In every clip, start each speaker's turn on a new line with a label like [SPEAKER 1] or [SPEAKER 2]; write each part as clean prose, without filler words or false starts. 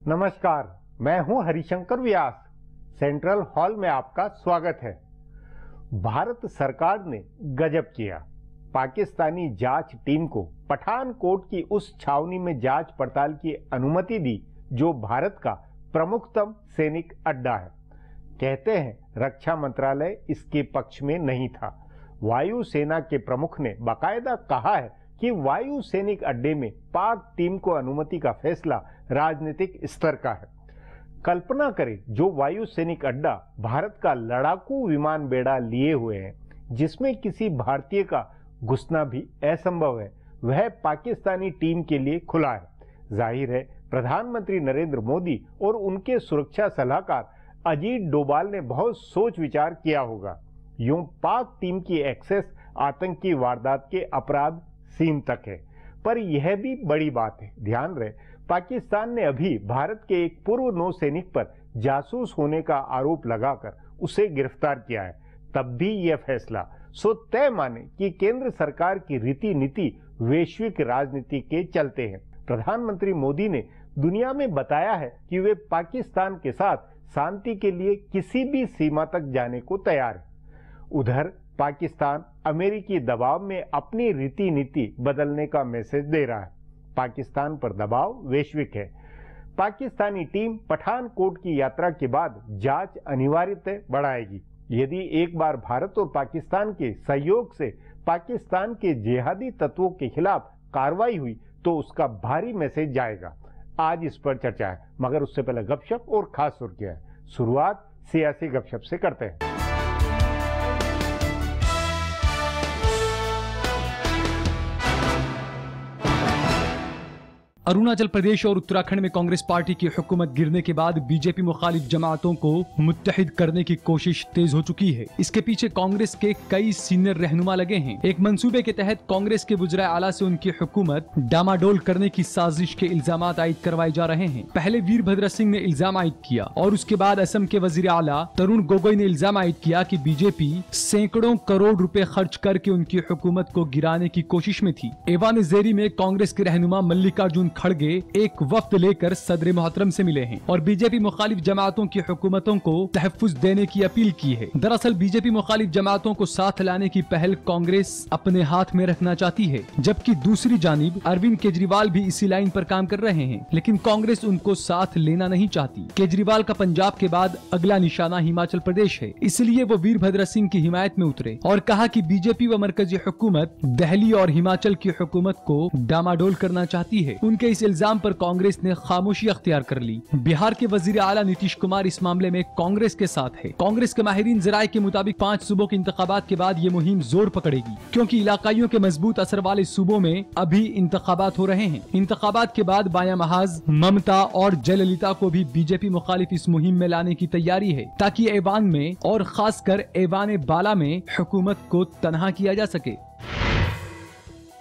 [SPEAKER 1] नमस्कार, मैं हूं हरिशंकर व्यास। सेंट्रल हॉल में आपका स्वागत है। भारत सरकार ने गजब किया। पाकिस्तानी जांच टीम को पठानकोट की उस छावनी में जांच पड़ताल की अनुमति दी जो भारत का प्रमुखतम सैनिक अड्डा है। कहते हैं रक्षा मंत्रालय इसके पक्ष में नहीं था। वायुसेना के प्रमुख ने बाकायदा कहा है कि वायु सैनिक अड्डे में पाक टीम को अनुमति का फैसला राजनीतिक स्तर का है। कल्पना करें, जो वायु सैनिक अड्डा भारत का लड़ाकू विमान बेड़ा लिए हुए है, जिसमें किसी भारतीय का घुसना भी असंभव है, वह पाकिस्तानी टीम के लिए खुला है। जाहिर है प्रधानमंत्री नरेंद्र मोदी और उनके सुरक्षा सलाहकार अजीत डोभाल ने बहुत सोच विचार किया होगा। यूं पाक टीम की एक्सेस आतंकी वारदात के अपराध सीम तक है। पर यह भी बड़ी बात है, ध्यान रहे, पाकिस्तान ने अभी भारत के एक पूर्व नौसैनिक पर जासूस होने का आरोप लगाकर उसे गिरफ्तार किया है। तब भी यह फैसला सो तय माने कि केंद्र सरकार की रीति नीति वैश्विक राजनीति के चलते हैं। प्रधानमंत्री मोदी ने दुनिया में बताया है कि वे पाकिस्तान के साथ शांति के लिए किसी भी सीमा तक जाने को तैयार है। उधर पाकिस्तान अमेरिकी दबाव में अपनी रीति नीति बदलने का मैसेज दे रहा है। पाकिस्तान पर दबाव वैश्विक है। पाकिस्तानी टीम पठानकोट की यात्रा के बाद जांच अनिवार्यतः बढ़ाएगी। यदि एक बार भारत और पाकिस्तान के सहयोग से पाकिस्तान के जिहादी तत्वों के खिलाफ कार्रवाई हुई तो उसका भारी मैसेज जाएगा। आज इस पर चर्चा है, मगर उससे पहले गपशप और खास सुर्खियां है। शुरुआत सियासी गपशप से करते हैं।
[SPEAKER 2] अरुणाचल प्रदेश और उत्तराखंड में कांग्रेस पार्टी की हुकूमत गिरने के बाद बीजेपी मुखालिफ जमातों को मुत्तहिद करने की कोशिश तेज हो चुकी है। इसके पीछे कांग्रेस के कई सीनियर रहनुमा लगे हैं। एक मंसूबे के तहत कांग्रेस के वुज़राए आला से उनकी हुकूमत डामाडोल करने की साजिश के इल्जाम आयद करवाए जा रहे हैं। पहले वीरभद्र सिंह ने इल्जाम आयद किया और उसके बाद असम के वजीर आला तरुण गोगोई ने इल्जाम आयद किया कि बीजेपी सैकड़ों करोड़ रुपए खर्च करके उनकी हुकूमत को गिराने की कोशिश में थी। एवान ज़ेरी में कांग्रेस के रहनुमा मल्लिकार्जुन खड़गे एक वफ्द लेकर सदर मोहतरम से मिले हैं और बीजेपी मुखालिफ जमातों की हुकूमतों को तहफ्फुज देने की अपील की है। दरअसल बीजेपी मुखालिफ जमातों को साथ लाने की पहल कांग्रेस अपने हाथ में रखना चाहती है, जबकि दूसरी जानिब अरविंद केजरीवाल भी इसी लाइन पर काम कर रहे हैं, लेकिन कांग्रेस उनको साथ लेना नहीं चाहती। केजरीवाल का पंजाब के बाद अगला निशाना हिमाचल प्रदेश है, इसलिए वो वीरभद्र सिंह की हिमायत में उतरे और कहा कि बीजेपी व मरकजी हुकूमत दिल्ली और हिमाचल की हुकूमत को डामाडोल करना चाहती है। उनके इस इल्जाम पर कांग्रेस ने खामोशी अख्तियार कर ली। बिहार के वजीर आला नीतीश कुमार इस मामले में कांग्रेस के साथ है। कांग्रेस के माहिरीन ज़राए के मुताबिक 5 सूबों के इंतखाबात के बाद ये मुहिम जोर पकड़ेगी, क्योंकि इलाकाइयों के मजबूत असर वाले सूबों में अभी इंतखाबात हो रहे हैं। इंतखाबात के बाद बाया महाज ममता और जयललिता को भी बीजेपी मुखालिफ इस मुहिम में लाने की तैयारी है, ताकि ऐवान में और खासकर ऐवान बाला में हुकूमत को तनहा किया जा सके।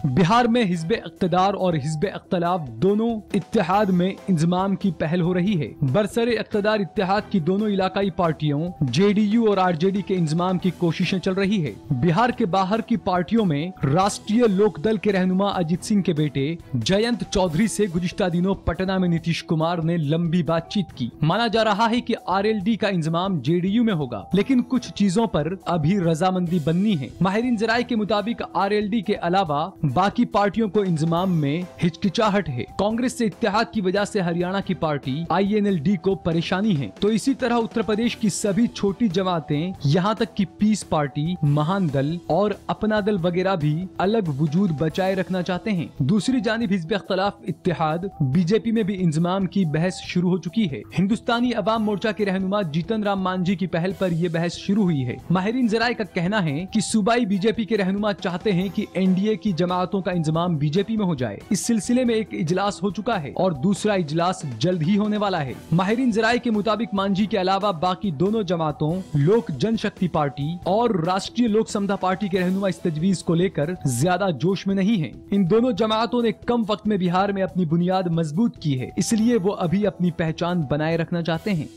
[SPEAKER 2] बिहार में हिज़्ब इक़्तिदार और हिज़्ब इख्तिलाफ दोनों इत्तेहाद में इंज़माम की पहल हो रही है। बरसरे इक़्तिदार इत्तेहाद की दोनों इलाकाई पार्टियों जेडीयू और आरजेडी के इंज़माम की कोशिशें चल रही है। बिहार के बाहर की पार्टियों में राष्ट्रीय लोकदल के रहनुमा अजित सिंह के बेटे जयंत चौधरी से गुज़िश्ता दिनों पटना में नीतीश कुमार ने लंबी बातचीत की। माना जा रहा है कि आरएलडी का इंज़माम जेडीयू में होगा, लेकिन कुछ चीजों पर अभी रजामंदी बननी है। माहिरीन ज़राए के मुताबिक आरएलडी के अलावा बाकी पार्टियों को इंजमाम में हिचकिचाहट है। कांग्रेस से इत्तेहाद की वजह से हरियाणा की पार्टी आईएनएलडी को परेशानी है, तो इसी तरह उत्तर प्रदेश की सभी छोटी जमातें, यहाँ तक कि पीस पार्टी, महान दल और अपना दल वगैरह भी अलग वजूद बचाए रखना चाहते हैं। दूसरी जानिब हिज़्ब इख्तिलाफ इत्तेहाद बीजेपी में भी इंजमाम की बहस शुरू हो चुकी है। हिंदुस्तानी अवाम मोर्चा के रहनुमा जीतन राम मांझी की पहल पर यह बहस शुरू हुई है। माहिरीन ज़राए का कहना है कि सूबाई बीजेपी के रहनुमा चाहते हैं कि एनडीए की जमातों का इंजमाम बीजेपी में हो जाए। इस सिलसिले में एक इजलास हो चुका है और दूसरा इजलास जल्द ही होने वाला है। माहिरीन ज़राए के मुताबिक मांझी के अलावा बाकी दोनों जमातों लोक जनशक्ति पार्टी और राष्ट्रीय लोक समता पार्टी के रहनुमा इस तजवीज को लेकर ज्यादा जोश में नहीं है। इन दोनों जमातों ने कम वक्त में बिहार में अपनी बुनियाद मजबूत की है, इसलिए वो अभी अपनी पहचान बनाए रखना चाहते हैं।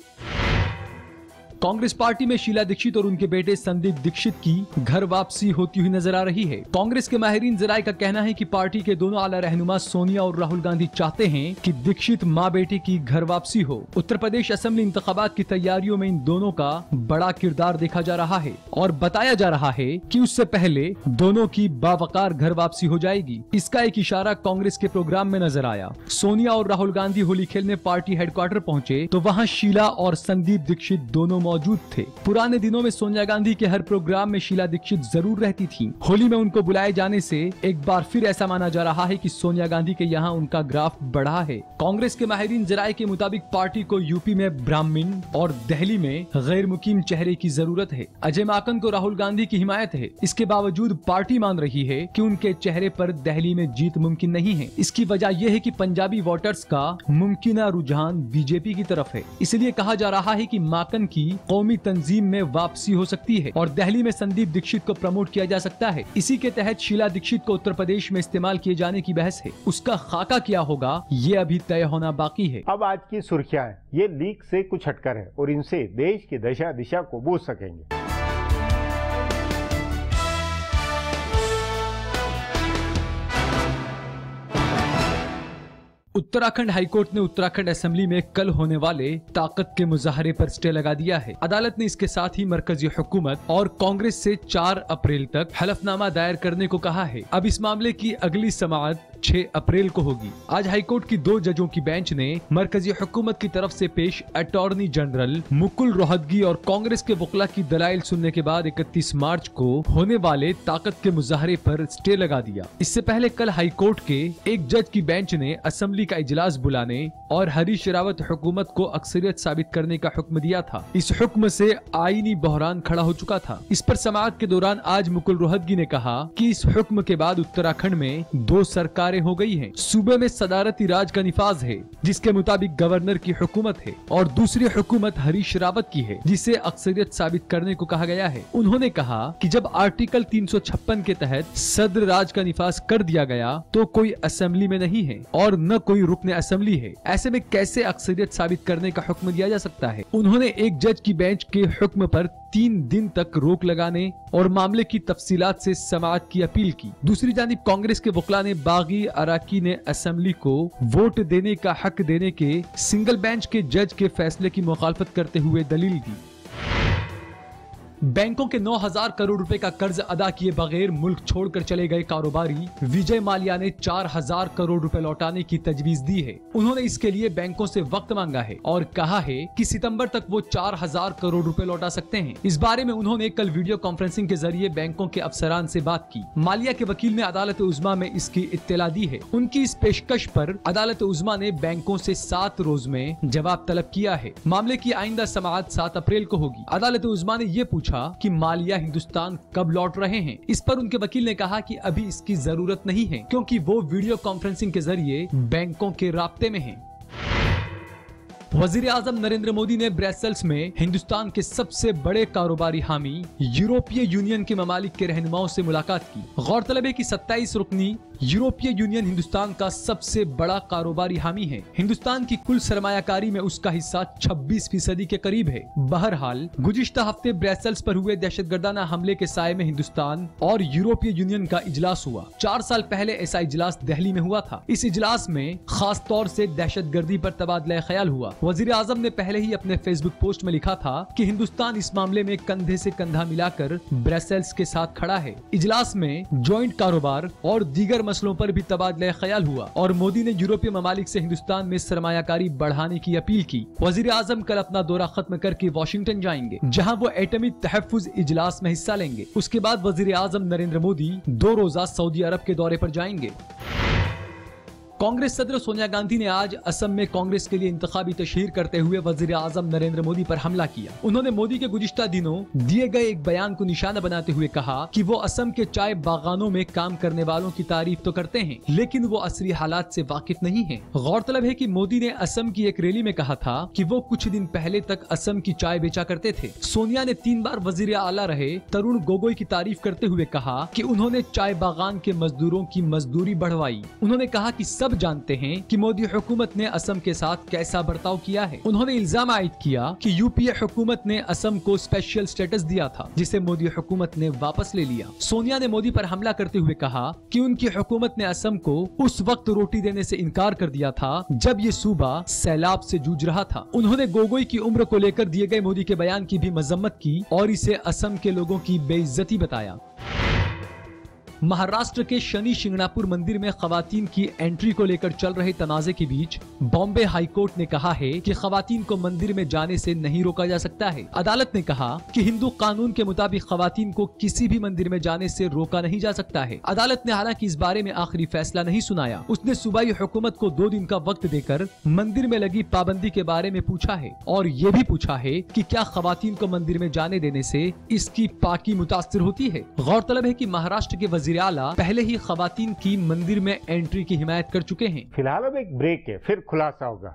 [SPEAKER 2] कांग्रेस पार्टी में शीला दीक्षित और उनके बेटे संदीप दीक्षित की घर वापसी होती हुई नजर आ रही है। कांग्रेस के माहिरीन जराये का कहना है कि पार्टी के दोनों आला रहनुमा सोनिया और राहुल गांधी चाहते हैं कि दीक्षित मां बेटे की घर वापसी हो। उत्तर प्रदेश असेंबली इंतखाबात की तैयारियों में इन दोनों का बड़ा किरदार देखा जा रहा है और बताया जा रहा है कि उससे पहले दोनों की बावकार घर वापसी हो जाएगी। इसका एक इशारा कांग्रेस के प्रोग्राम में नजर आया। सोनिया और राहुल गांधी होली खेलने पार्टी हेडक्वार्टर पहुंचे तो वहां शीला और संदीप दीक्षित दोनों मौजूद थे। पुराने दिनों में सोनिया गांधी के हर प्रोग्राम में शीला दीक्षित जरूर रहती थी। होली में उनको बुलाए जाने से एक बार फिर ऐसा माना जा रहा है कि सोनिया गांधी के यहाँ उनका ग्राफ बढ़ा है। कांग्रेस के माहिरीन जराये के मुताबिक पार्टी को यूपी में ब्राह्मण और दिल्ली में गैर मुकीम चेहरे की जरूरत है। अजय माकन को राहुल गांधी की हिमायत है। इसके बावजूद पार्टी मान रही है कि उनके चेहरे पर दिल्ली में जीत मुमकिन नहीं है। इसकी वजह यह है कि पंजाबी वोटर्स का मुमकिन रुझान बीजेपी की तरफ है। इसलिए कहा जा रहा है कि माकन की कौमी तंजीम में वापसी हो सकती है और दिल्ली में संदीप दीक्षित को प्रमोट किया जा सकता है। इसी के तहत शीला दीक्षित को उत्तर प्रदेश में इस्तेमाल किए जाने की बहस है। उसका खाका क्या होगा ये अभी तय होना बाकी है।
[SPEAKER 1] अब आज की सुर्खियां हैं, ये लीक से कुछ हटकर है और इनसे देश की दशा दिशा को बूझ सकेंगे।
[SPEAKER 2] उत्तराखंड हाईकोर्ट ने उत्तराखंड असेंबली में कल होने वाले ताकत के मुजाहरे पर स्टे लगा दिया है। अदालत ने इसके साथ ही मरकजी हुकूमत और कांग्रेस से 4 अप्रैल तक हलफनामा दायर करने को कहा है। अब इस मामले की अगली समाअत 6 अप्रैल को होगी। आज हाईकोर्ट की 2 जजों की बेंच ने मरकजी हुकूमत की तरफ से पेश अटॉर्नी जनरल मुकुल रोहतगी और कांग्रेस के वकला की दलाइल सुनने के बाद 31 मार्च को होने वाले ताकत के मुजाहरे पर स्टे लगा दिया। इससे पहले कल हाईकोर्ट के एक जज की बेंच ने असेंबली का इजलास बुलाने और हरीश रावत हुकूमत को अक्सरियत साबित करने का हुक्म दिया था। इस हुक्म से आईनी बहरान खड़ा हो चुका था। इस पर समाअत के दौरान आज मुकुल रोहतगी ने कहा कि इस हुक्म के बाद उत्तराखंड में 2 सरकारें हो गई हैं। सूबे में सदारती राज का निफाज है जिसके मुताबिक गवर्नर की हुकूमत है और दूसरी हुकूमत हरीश रावत की है जिसे अक्सरियत साबित करने को कहा गया है। उन्होंने कहा कि जब आर्टिकल 356 के तहत सदर राज का निफाज कर दिया गया तो कोई असेंबली में नहीं है और न कोई रुकने असेंबली है। ऐसे में कैसे अक्सरियत साबित करने का हुक्म दिया जा सकता है। उन्होंने एक जज की बेंच के हुक्म पर 3 दिन तक रोक लगाने और मामले की तफसीलात से समाअत की अपील की। दूसरी जानिब कांग्रेस के वकला ने बागी अराकी ने असेंबली को वोट देने का हक देने के सिंगल बेंच के जज के फैसले की मुखालफत करते हुए दलील दी। बैंकों के 9,000 करोड़ रुपए का कर्ज अदा किए बगैर मुल्क छोड़कर चले गए कारोबारी विजय माल्या ने 4,000 करोड़ रुपए लौटाने की तजवीज दी है। उन्होंने इसके लिए बैंकों से वक्त मांगा है और कहा है कि सितंबर तक वो 4,000 करोड़ रुपए लौटा सकते हैं। इस बारे में उन्होंने कल वीडियो कॉन्फ्रेंसिंग के जरिए बैंकों के अफसरान से बात की। माल्या के वकील ने अदालत उज़्मा में इसकी इत्तला दी है। उनकी इस पेशकश पर अदालत उज़्मा ने बैंकों से 7 रोज में जवाब तलब किया है। मामले की आइंदा समाअत 7 अप्रैल को होगी। अदालत उज़्मा ने ये पूछा कि माल्या हिंदुस्तान कब लौट रहे हैं। इस पर उनके वकील ने कहा कि अभी इसकी जरूरत नहीं है क्योंकि वो वीडियो कॉन्फ्रेंसिंग के जरिए बैंकों के राब्ते में हैं। वजीर आजम नरेंद्र मोदी ने ब्रसेल्स में हिंदुस्तान के सबसे बड़े कारोबारी हामी यूरोपीय यूनियन के ममालिक के रहनुमाओं से मुलाकात की। गौरतलब है कि 27 रुकनी यूरोपीय यूनियन हिंदुस्तान का सबसे बड़ा कारोबारी हामी है। हिंदुस्तान की कुल सरमायाकारी में उसका हिस्सा 26% के करीब है। बहरहाल गुज़िश्ता हफ्ते ब्रसेल्स पर हुए दहशतगर्दाना हमले के साये में हिंदुस्तान और यूरोपीय यूनियन का इजलास हुआ। 4 साल पहले ऐसा इजलास दिल्ली में हुआ था। इस इजलास में खास तौर से दहशतगर्दी पर तबादला ख्याल हुआ। वजीर आजम ने पहले ही अपने फेसबुक पोस्ट में लिखा था कि हिंदुस्तान इस मामले में कंधे से कंधा मिलाकर ब्रसेल्स के साथ खड़ा है। इजलास में ज्वाइंट कारोबार और दीगर मसलों पर भी तबादला ख्याल हुआ और मोदी ने यूरोपीय ममालिक से हिंदुस्तान में सरमायाकारी बढ़ाने की अपील की। वजीर आजम कल अपना दौरा खत्म करके वाशिंगटन जाएंगे जहां वो एटमी तहफ्फुज इजलास में हिस्सा लेंगे। उसके बाद वजीर आजम नरेंद्र मोदी 2 रोजा सऊदी अरब के दौरे पर जाएंगे। कांग्रेस सदर सोनिया गांधी ने आज असम में कांग्रेस के लिए इंतखाबी तशहीर करते हुए वजीर आजम नरेंद्र मोदी पर हमला किया। उन्होंने मोदी के गुज़िश्ता दिनों दिए गए एक बयान को निशाना बनाते हुए कहा कि वो असम के चाय बागानों में काम करने वालों की तारीफ तो करते हैं लेकिन वो असली हालात से वाकिफ नहीं है। गौरतलब है कि मोदी ने असम की एक रैली में कहा था कि वो कुछ दिन पहले तक असम की चाय बेचा करते थे। सोनिया ने 3 बार वजीर आला रहे तरुण गोगोई की तारीफ करते हुए कहा कि उन्होंने चाय बागान के मजदूरों की मजदूरी बढ़वाई। उन्होंने कहा कि सब अब जानते हैं कि मोदी हुकूमत ने असम के साथ कैसा बर्ताव किया है। उन्होंने इल्जाम आयद किया कि यूपीए हुकूमत ने असम को स्पेशल स्टेटस दिया था, जिसे मोदी हुकूमत ने वापस ले लिया। सोनिया ने मोदी पर हमला करते हुए कहा कि उनकी हुकूमत ने असम को उस वक्त रोटी देने से इनकार कर दिया था जब ये सूबा सैलाब से जूझ रहा था। उन्होंने गोगोई की उम्र को लेकर दिए गए मोदी के बयान की भी मजम्मत की और इसे असम के लोगों की बेइज्जती बताया। महाराष्ट्र के शनि शिंगणापुर मंदिर में खवातीन की एंट्री को लेकर चल रहे तनाजे के बीच बॉम्बे हाईकोर्ट ने कहा है कि खवातीन को मंदिर में जाने से नहीं रोका जा सकता है। अदालत ने कहा कि हिंदू कानून के मुताबिक खवातीन को किसी भी मंदिर में जाने से रोका नहीं जा सकता है। अदालत ने हालांकि इस बारे में आखिरी फैसला नहीं सुनाया। उसने सूबाई हुकूमत को 2 दिन का वक्त देकर मंदिर में लगी पाबंदी के बारे में पूछा है और ये भी पूछा है कि क्या खवातीन को मंदिर में जाने देने से इसकी पाकी मुतासिर होती है। गौरतलब है कि महाराष्ट्र के वजीर आला पहले ही खवातीन की मंदिर में एंट्री की हिमायत कर चुके हैं।
[SPEAKER 1] फिलहाल अब एक ब्रेक है, फिर खुलासा होगा।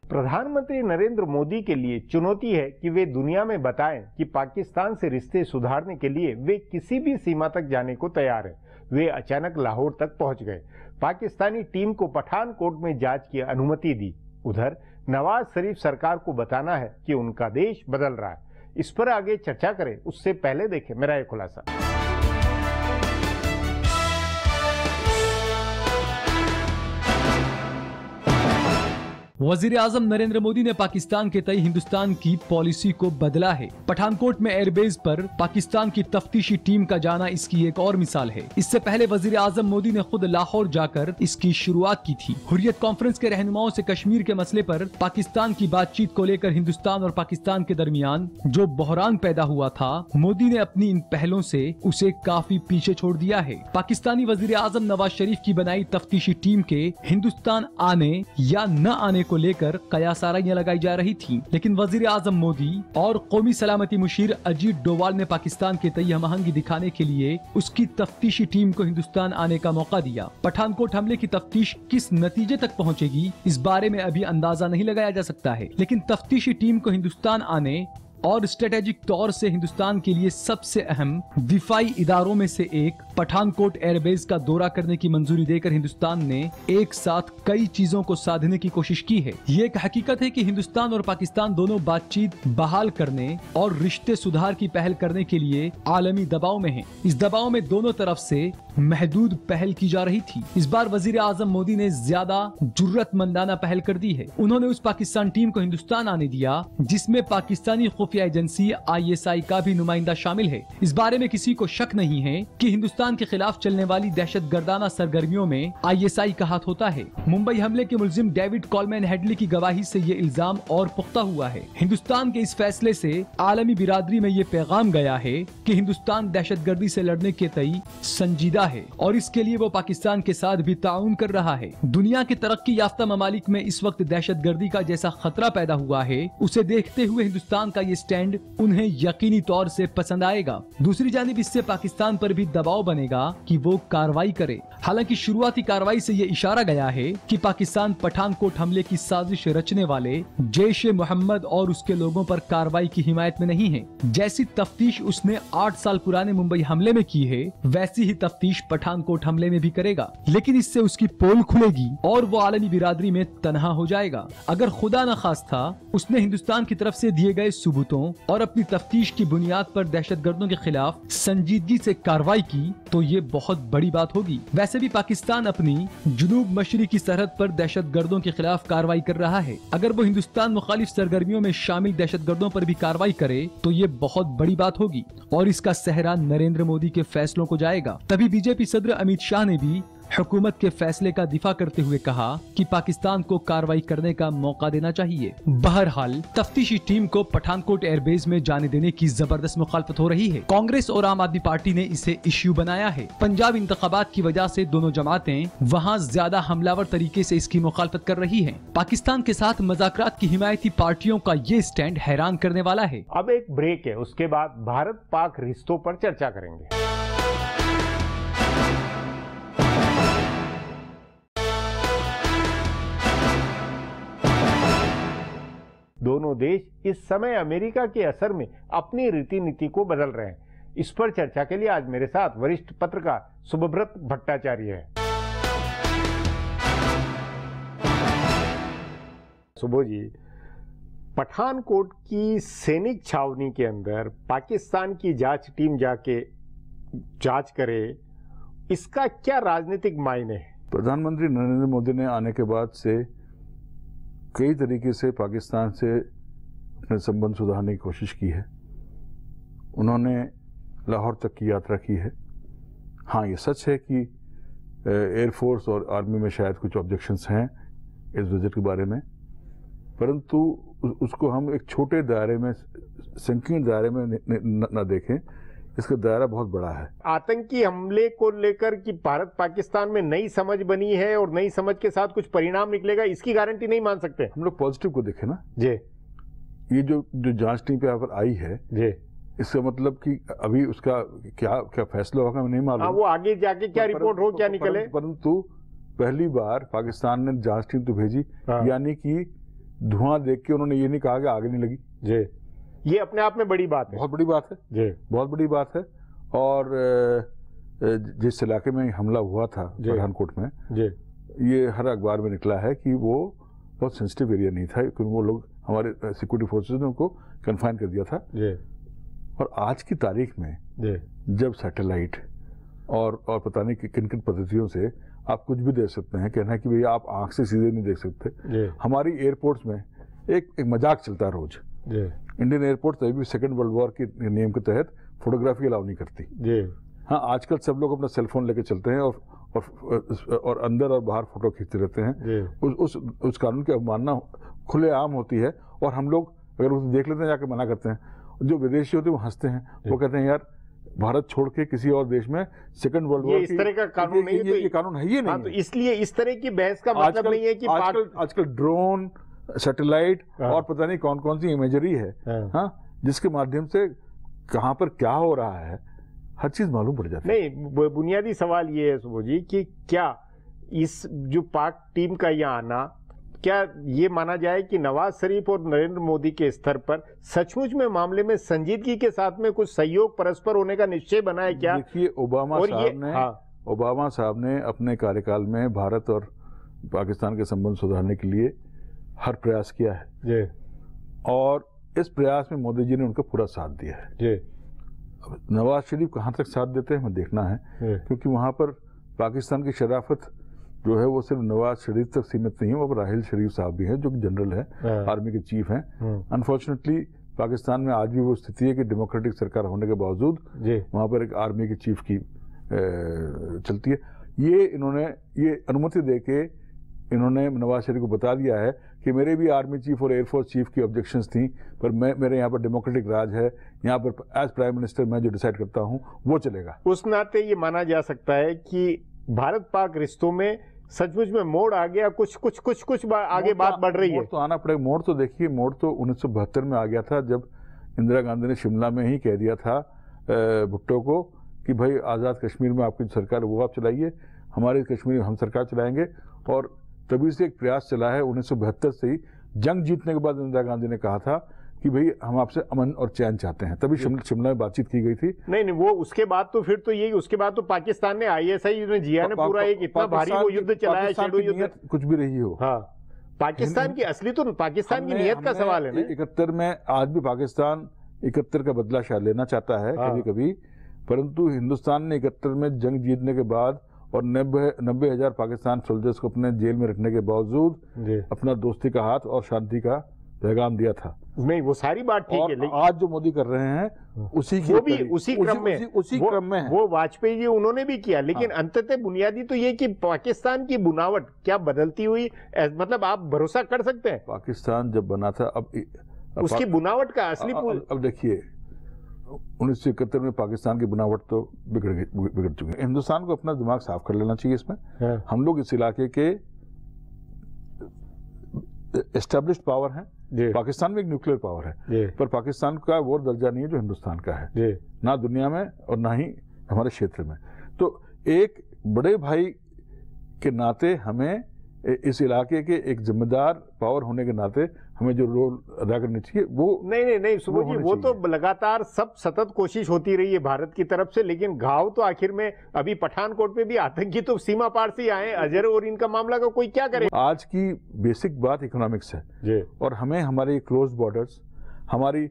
[SPEAKER 1] प्रधानमंत्री नरेंद्र मोदी के लिए चुनौती है कि वे दुनिया में बताएं कि पाकिस्तान से रिश्ते सुधारने के लिए वे किसी भी सीमा तक जाने को तैयार हैं। वे अचानक लाहौर तक पहुंच गए, पाकिस्तानी टीम को पठानकोट में जांच की अनुमति दी। उधर नवाज शरीफ सरकार को बताना है कि उनका देश बदल रहा है। इस पर आगे चर्चा करें, उससे पहले देखें मेरा एक खुलासा।
[SPEAKER 2] वजीर आजम नरेंद्र मोदी ने पाकिस्तान के तय हिंदुस्तान की पॉलिसी को बदला है। पठानकोट में एयरबेस पर पाकिस्तान की तफ्तीशी टीम का जाना इसकी एक और मिसाल है। इससे पहले वजीर आजम मोदी ने खुद लाहौर जाकर इसकी शुरुआत की थी। हुर्रियत कॉन्फ्रेंस के रहनुमाओं से कश्मीर के मसले पर पाकिस्तान की बातचीत को लेकर हिंदुस्तान और पाकिस्तान के दरमियान जो बहरान पैदा हुआ था, मोदी ने अपनी इन पहलों से उसे काफी पीछे छोड़ दिया है। पाकिस्तानी वजीर आजम नवाज शरीफ की बनाई तफ्तीशी टीम के हिंदुस्तान आने या न आने को लेकर कयासाराइयां लगाई जा रही थी, लेकिन वजीर आजम मोदी और कौमी सलामती मुशीर अजीत डोवाल ने पाकिस्तान के तय हमआहंगी दिखाने के लिए उसकी तफ्तीशी टीम को हिंदुस्तान आने का मौका दिया। पठानकोट हमले की तफ्तीश किस नतीजे तक पहुंचेगी, इस बारे में अभी अंदाजा नहीं लगाया जा सकता है, लेकिन तफ्तीशी टीम को हिंदुस्तान आने और स्ट्रेटेजिक तौर से हिंदुस्तान के लिए सबसे अहम दिफाई इदारों में से एक पठानकोट एयरबेस का दौरा करने की मंजूरी देकर हिंदुस्तान ने एक साथ कई चीजों को साधने की कोशिश की है। ये एक हकीकत है कि हिंदुस्तान और पाकिस्तान दोनों बातचीत बहाल करने और रिश्ते सुधार की पहल करने के लिए आलमी दबाव में हैं। इस दबाव में दोनों तरफ से महदूद पहल की जा रही थी। इस बार वजीर आजम मोदी ने ज्यादा जुर्रतमंदाना पहल कर दी है। उन्होंने उस पाकिस्तान टीम को हिंदुस्तान आने दिया जिसमें पाकिस्तानी खुफिया एजेंसी ISI का भी नुमाइंदा शामिल है। इस बारे में किसी को शक नहीं है कि हिंदुस्तान के खिलाफ चलने वाली दहशतगर्दाना सरगर्मियों में ISI का हाथ होता है। मुंबई हमले के मुलजिम डेविड कॉलमैन हेडली की गवाही से ये इल्जाम और पुख्ता हुआ है। हिंदुस्तान के इस फैसले से आलमी बिरादरी में ये पैगाम गया है कि हिंदुस्तान दहशतगर्दी से लड़ने के तई संजीदा है और इसके लिए वो पाकिस्तान के साथ भी ताउन कर रहा है। दुनिया के तरक्की याफ्ता ममालिक में इस वक्त दहशतगर्दी का जैसा खतरा पैदा हुआ है, उसे देखते हुए हिंदुस्तान का ये स्टैंड उन्हें यकीनी तौर से पसंद आएगा। दूसरी जानिब इससे पाकिस्तान पर भी दबाव बनेगा कि वो कार्रवाई करे। हालांकि शुरुआती कार्रवाई से ये इशारा गया है कि पाकिस्तान पठानकोट हमले की साजिश रचने वाले जैश ए मोहम्मद और उसके लोगों पर कार्रवाई की हिमायत में नहीं है। जैसी तफ्तीश उसने 8 साल पुराने मुंबई हमले में की है, वैसी ही तफ्तीश पठानकोट हमले में भी करेगा, लेकिन इससे उसकी पोल खुलेगी और वो आलमी बिरादरी में तन्हा हो जाएगा। अगर खुदा न खास्ता उसने हिंदुस्तान की तरफ से दिए गए सबूतों और अपनी तफ्तीश की बुनियाद पर दहशतगर्दों के खिलाफ संजीदगी से कार्रवाई की तो ये बहुत बड़ी बात होगी। वैसे भी पाकिस्तान अपनी जुनूब मशरिकी सरहद पर दहशतगर्दों के खिलाफ कार्रवाई कर रहा है। अगर वो हिंदुस्तान मुखालिफ सरगर्मियों में शामिल दहशतगर्दों पर भी कार्रवाई करे तो ये बहुत बड़ी बात होगी और इसका सेहरा नरेंद्र मोदी के फैसलों को जाएगा। तभी बीजेपी सदर अमित शाह ने भी हुकूमत के फैसले का दिफा करते हुए कहा कि पाकिस्तान को कार्रवाई करने का मौका देना चाहिए। बहरहाल तफ्तीशी टीम को पठानकोट एयरबेस में जाने देने की जबरदस्त मुखालफत हो रही है। कांग्रेस और आम आदमी पार्टी ने इसे इश्यू बनाया है। पंजाब इंतखाबात की वजह से दोनों जमातें वहां ज्यादा हमलावर तरीके से इसकी मुखालफत कर रही हैं। पाकिस्तान के साथ मज़ाकरात की हिमायती पार्टियों का ये स्टैंड हैरान करने वाला है।
[SPEAKER 1] अब एक ब्रेक है, उसके बाद भारत पाक रिश्तों पर चर्चा करेंगे। दोनों देश इस समय अमेरिका के असर में अपनी रीति नीति को बदल रहे हैं। इस पर चर्चा के लिए आज मेरे साथ वरिष्ठ पत्रकार शुभव्रत भट्टाचार्य हैं। सुबो जी, पठानकोट की सैनिक छावनी के अंदर पाकिस्तान की जांच टीम जाके जांच करे, इसका क्या राजनीतिक मायने है?
[SPEAKER 3] प्रधानमंत्री नरेंद्र मोदी ने आने के बाद से कई तरीके से पाकिस्तान से अपने संबंध सुधारने की कोशिश की है। उन्होंने लाहौर तक की यात्रा की है। हाँ, ये सच है कि एयरफोर्स और आर्मी में शायद कुछ ऑब्जेक्शंस हैं इस विजिट के बारे में, परंतु उसको हम एक छोटे दायरे में, संकीर्ण दायरे में न देखें। इसका दायरा बहुत बड़ा है।
[SPEAKER 1] आतंकी हमले को लेकर कि भारत पाकिस्तान में नई समझ बनी है और नई समझ के साथ कुछ परिणाम निकलेगा, इसकी गारंटी नहीं मान सकते।
[SPEAKER 3] हम लोग पॉजिटिव को देखें ना
[SPEAKER 1] जी।
[SPEAKER 3] ये जो जांच टीम पे यहाँ पर आई है जी, इसका मतलब कि अभी उसका क्या फैसला होगा हमें नहीं मालूम।
[SPEAKER 1] वो आगे जाके क्या रिपोर्ट हो, क्या निकले।
[SPEAKER 3] परंतु पहली बार पाकिस्तान ने जांच टीम तो भेजी, यानी कि धुआं देख के उन्होंने ये नहीं कहा कि आगे नहीं लगी
[SPEAKER 1] जी। ये अपने आप में बड़ी बात है,
[SPEAKER 3] बहुत बड़ी बात है जी, बहुत बड़ी बात है। और जिस इलाके में हमला हुआ था पठानकोट में जी, ये हर अखबार में निकला है कि वो बहुत सेंसिटिव एरिया नहीं था, क्योंकि वो लोग हमारे सिक्योरिटी फोर्सेस ने उनको कन्फाइन कर दिया था जी। और आज की तारीख में जी, जब सैटेलाइट और पता नहीं किन किन पद्धतियों से आप कुछ भी देख सकते हैं, कहना है कि भैया आप आंख से सीधे नहीं देख सकते। हमारी एयरपोर्ट्स में एक मजाक चलता है रोज। इंडियन एयरपोर्ट तभी भी सेकेंड वर्ल्ड वॉर के नियम के तहत फोटोग्राफी अलाउ नहीं करती। हाँ, आजकल सब लोग अपना सेलफोन लेके चलते हैं और अंदर और बाहर फोटो खींचते रहते हैं। उस कानून की अवमानना खुलेआम होती है और हम लोग अगर उसे देख लेते हैं जाके मना करते हैं। जो विदेशी होते हैं वो हंसते हैं, वो कहते हैं यार भारत छोड़ के किसी और देश में सेकंड वर्ल्ड वॉर
[SPEAKER 1] इस तरह का कानून नहीं है,
[SPEAKER 3] ये कानून है ही नहीं।
[SPEAKER 1] तो इसलिए इस तरह की बहस का मतलब नहीं है कि
[SPEAKER 3] आजकल ड्रोन, सैटेलाइट और पता नहीं कौन कौन सी इमेजरी है, हाँ, जिसके माध्यम से कहां पर क्या हो रहा है हर चीज मालूम पड़ जाती है।
[SPEAKER 1] नहीं, बुनियादी सवाल ये है सुबो जी कि क्या इस जो पाक टीम का यहाँ आना, क्या ये माना जाए कि नवाज शरीफ और नरेंद्र मोदी के स्तर पर सचमुच में मामले में संजीदगी के साथ में कुछ सहयोग परस्पर होने का निश्चय बना है क्या?
[SPEAKER 3] देखिए, ओबामा साहब ने अपने कार्यकाल में भारत और पाकिस्तान के संबंध सुधारने के लिए हर प्रयास किया है और इस प्रयास में मोदी जी ने उनका पूरा साथ दिया है। नवाज शरीफ कहाँ तक साथ देते हैं हमें देखना है, क्योंकि वहाँ पर पाकिस्तान की शराफत जो है वो सिर्फ नवाज शरीफ तक सीमित नहीं है, वहाँ पर राहिल शरीफ साहब भी हैं जो कि जनरल है, आर्मी के चीफ हैं। अनफॉर्चुनेटली पाकिस्तान में आज भी वो स्थिति है कि डेमोक्रेटिक सरकार होने के बावजूद वहाँ पर एक आर्मी के चीफ की चलती है। ये अनुमति दे के इन्होंने नवाज शरीफ को बता दिया है कि मेरे भी आर्मी चीफ और एयरफोर्स चीफ की ऑब्जेक्शंस थी, पर मेरे यहाँ पर डेमोक्रेटिक राज है, यहाँ पर एज प्राइम मिनिस्टर मैं जो डिसाइड करता हूँ वो चलेगा।
[SPEAKER 1] उस नाते ये माना जा सकता है कि भारत पाक रिश्तों में सचमुच में मोड़ आ गया, कुछ आगे बात बढ़ रही है।
[SPEAKER 3] मोड़ तो आना पड़ेगा। मोड़ तो देखिए, मोड़ तो 1972 में आ गया था, जब इंदिरा गांधी ने शिमला में ही कह दिया था भुट्टो को कि भाई आज़ाद कश्मीर में आपकी सरकार वो आप चलाइए, हमारे कश्मीर हम सरकार चलाएंगे। और तभी से एक प्रयास चला है 1972 से ही। जंग जीतने के बाद इंदिरा गांधी ने कहा था कि भाई हम आपसे अमन और चैन चाहते हैं, तभी शिमला में बातचीत की गई थी।
[SPEAKER 1] नहीं, वो उसके बाद तो फिर तो यही, उसके बाद तो पाकिस्तान ने ISI ने जिया ने पूरा एक इतना भारी वो युद्ध चलाया, शेडो युद्ध,
[SPEAKER 3] कुछ भी रही हो।
[SPEAKER 1] हाँ, पाकिस्तान की असली तो पाकिस्तान की नियत का सवाल है ना।
[SPEAKER 3] 71 में आज भी पाकिस्तान 71 का बदला शायद लेना चाहता है कभी कभी, परंतु हिंदुस्तान ने 71 में जंग जीतने के बाद और 90,000 पाकिस्तान सोल्जर्स को अपने जेल में रखने के बावजूद अपना दोस्ती का हाथ और शांति का पैगाम दिया था।
[SPEAKER 1] नहीं, वो सारी बात ठीक है, लेकिन
[SPEAKER 3] आज जो मोदी कर रहे हैं उसी क्रम में है।
[SPEAKER 1] वो वाजपेयी जी उन्होंने भी किया, लेकिन अंततः बुनियादी तो ये कि पाकिस्तान की बुनावट क्या बदलती हुई, मतलब आप भरोसा कर सकते हैं
[SPEAKER 3] पाकिस्तान जब बना था, अब
[SPEAKER 1] उसकी बुनावट का असली
[SPEAKER 3] अब देखिए 1971 में पाकिस्तान की बनावट तो बिगड़ चुकी है। हिंदुस्तान को अपना दिमाग साफ कर लेना चाहिए इसमें। हम लोग इस इलाके के एस्टेब्लिश्ड पावर हैं, पाकिस्तान में एक न्यूक्लियर पावर है, पर पाकिस्तान का वो दर्जा नहीं है जो हिंदुस्तान का है, ना दुनिया में और ना ही हमारे क्षेत्र में। तो एक बड़े भाई के नाते हमें इस इलाके के एक जिम्मेदार पावर होने के नाते हमें जो रोल अदा करनी चाहिए वो
[SPEAKER 1] नहीं सुबोध जी, वो तो लगातार सब सतत कोशिश होती रही है भारत की तरफ से, लेकिन घाव तो आखिर में अभी पठानकोट पे भी आतंकी तो सीमा पार से आए, अजहर और इनका मामला का कोई क्या करे।
[SPEAKER 3] आज की बेसिक बात इकोनॉमिक्स है
[SPEAKER 1] जी।
[SPEAKER 3] और हमें हमारी क्लोज बॉर्डर्स, हमारी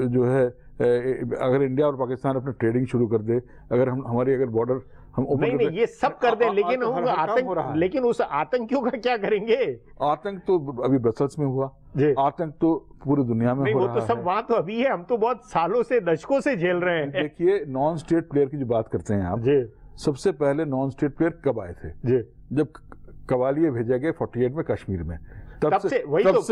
[SPEAKER 3] जो है अगर इंडिया और पाकिस्तान अपने ट्रेडिंग शुरू कर दे, अगर हमारी अगर बॉर्डर हम
[SPEAKER 1] नहीं ये सब कर दें, लेकिन आतंक, लेकिन उस आतंकियों का क्या करेंगे?
[SPEAKER 3] आतंक तो अभी ब्रसल्स में हुआ, आतंक तो पूरी दुनिया में हो
[SPEAKER 1] वो
[SPEAKER 3] रहा
[SPEAKER 1] तो सब वहां तो अभी है, हम तो बहुत सालों से दशकों से झेल रहे हैं।
[SPEAKER 3] देखिए नॉन स्टेट प्लेयर की जो बात करते हैं आप, सबसे पहले नॉन स्टेट प्लेयर कब आए थे? जब कवालिए भेजा गया 48 में कश्मीर में, तब से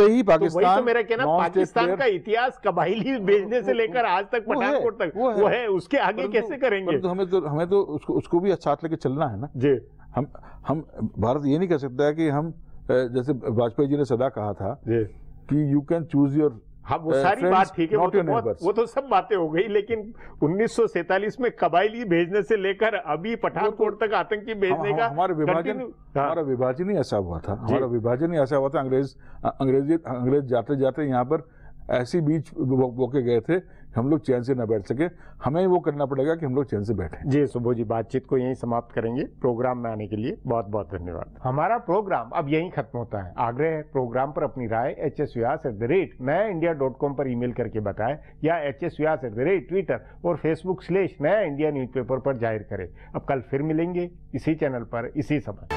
[SPEAKER 3] ही पाकिस्तान,
[SPEAKER 1] वही तो मेरा कहना, पाकिस्तान का इतिहास कबाइली भेजने से लेकर आज तक पठानकोट तक वो है, उसके आगे कैसे करेंगे?
[SPEAKER 3] हमें तो उसको भी साथ लेके चलना है ना जी। हम भारत ये नहीं कह सकता कि हम जैसे वाजपेयी जी ने सदा कहा था कि यू कैन चूज योर,
[SPEAKER 1] हाँ वो सारी बात ठीक है, वो तो सब बातें हो गई, लेकिन 1947 में कबायली भेजने से लेकर अभी पठानकोट तक आतंकी भेजने का
[SPEAKER 3] हमारा विभाजन ही ऐसा हुआ था, हमारा विभाजन ही ऐसा हुआ था। अंग्रेज जाते जाते यहाँ पर ऐसी बीच बोके गए थे, हम लोग चैन से न बैठ सके। हमें वो करना पड़ेगा कि हम लोग चैन से बैठे।
[SPEAKER 1] जी सुबोध जी, बातचीत को यहीं समाप्त करेंगे। प्रोग्राम में आने के लिए बहुत बहुत धन्यवाद। हमारा प्रोग्राम अब यहीं खत्म होता है। आग्रह है प्रोग्राम पर अपनी राय hsvyas@nayaindia.com पर ईमेल करके बताएं या hsvyas@ट्विटर और फेसबुक /नया इंडिया न्यूज़पेपर पर जाहिर करें। अब कल फिर मिलेंगे इसी चैनल पर इसी समय।